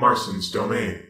Marston's Domain.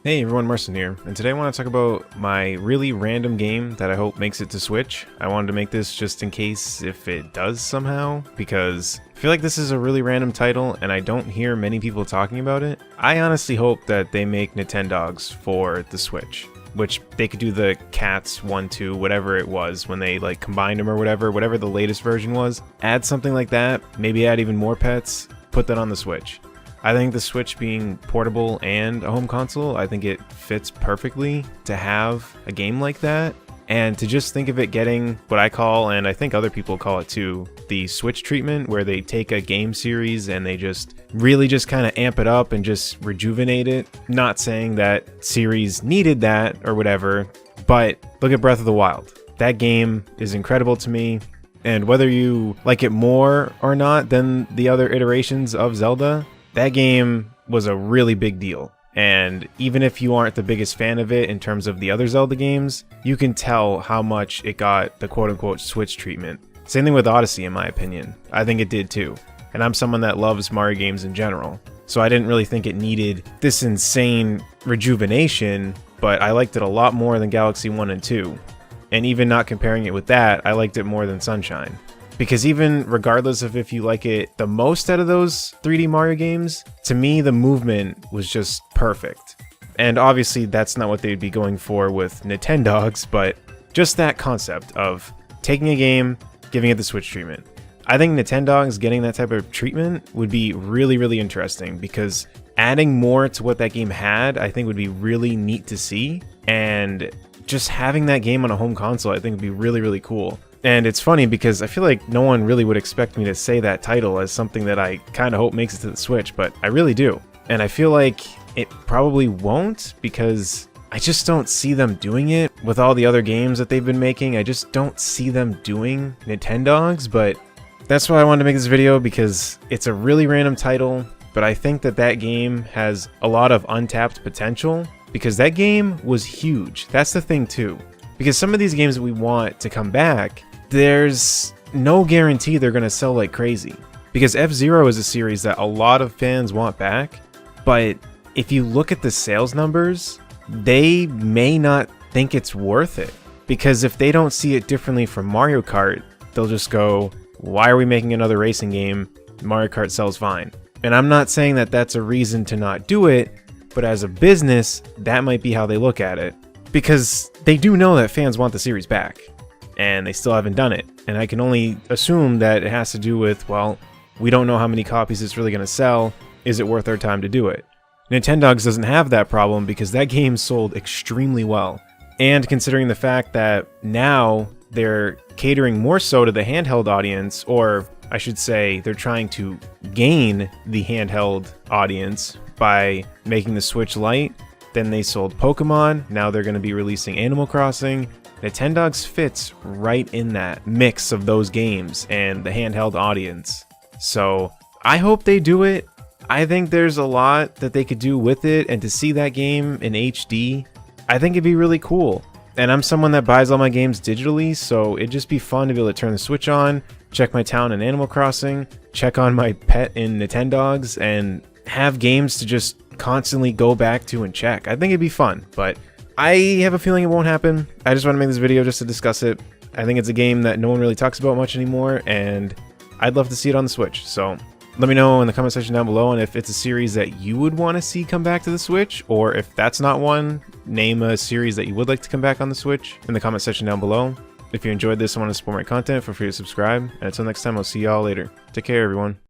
Hey everyone, Marson here, and today I want to talk about my really random game that I hope makes it to Switch. I wanted to make this just in case if it does somehow, because I feel like this is a really random title and I don't hear many people talking about it. I honestly hope that they make Nintendogs for the Switch, which they could do the Cats 1, 2, whatever it was when they like combined them or whatever the latest version was. Add something like that, maybe add even more pets, put that on the Switch. I think the Switch being portable and a home console, I think it fits perfectly to have a game like that. And to just think of it getting what I call, and I think other people call it too, the Switch treatment, where they take a game series and they just really just kind of amp it up and just rejuvenate it. Not saying that series needed that or whatever, but look at Breath of the Wild. That game is incredible to me. And whether you like it more or not than the other iterations of Zelda, that game was a really big deal, and even if you aren't the biggest fan of it in terms of the other Zelda games, you can tell how much it got the quote-unquote Switch treatment. Same thing with Odyssey in my opinion. I think it did too, and I'm someone that loves Mario games in general, so I didn't really think it needed this insane rejuvenation, but I liked it a lot more than Galaxy 1 and 2, and even not comparing it with that, I liked it more than Sunshine. Because even regardless of if you like it the most out of those 3D Mario games, to me the movement was just perfect. And obviously that's not what they'd be going for with Nintendogs, but just that concept of taking a game, giving it the Switch treatment. I think Nintendogs getting that type of treatment would be really, really interesting, because adding more to what that game had I think would be really neat to see, and just having that game on a home console I think would be really, really cool. And it's funny because I feel like no one really would expect me to say that title as something that I kind of hope makes it to the Switch, but I really do. And I feel like it probably won't, because I just don't see them doing it with all the other games that they've been making. I just don't see them doing Nintendogs, but that's why I wanted to make this video, because it's a really random title, but I think that that game has a lot of untapped potential, because that game was huge. That's the thing too. Because some of these games that we want to come back, there's no guarantee they're going to sell like crazy. Because F-Zero is a series that a lot of fans want back, but if you look at the sales numbers, they may not think it's worth it. Because if they don't see it differently from Mario Kart, they'll just go, why are we making another racing game? Mario Kart sells fine. And I'm not saying that that's a reason to not do it, but as a business, that might be how they look at it. Because they do know that fans want the series back, and they still haven't done it. And I can only assume that it has to do with, well, we don't know how many copies it's really going to sell. Is it worth our time to do it? Nintendogs doesn't have that problem, because that game sold extremely well. And considering the fact that now they're catering more so to the handheld audience, or I should say they're trying to gain the handheld audience by making the Switch Lite. Then they sold Pokemon, now they're going to be releasing Animal Crossing. Nintendogs fits right in that mix of those games and the handheld audience. So I hope they do it. I think there's a lot that they could do with it, and to see that game in HD, I think it'd be really cool. And I'm someone that buys all my games digitally, so it'd just be fun to be able to turn the Switch on, check my town in Animal Crossing, check on my pet in Nintendogs, and have games to just constantly go back to and check. I think it'd be fun, but I have a feeling it won't happen. I just want to make this video just to discuss it. I think it's a game that no one really talks about much anymore, and I'd love to see it on the Switch. So let me know in the comment section down below, and if it's a series that you would want to see come back to the Switch, or if that's not one, name a series that you would like to come back on the Switch in the comment section down below. If you enjoyed this and want to support my content, feel free to subscribe, and until next time, I'll see y'all later. Take care, everyone.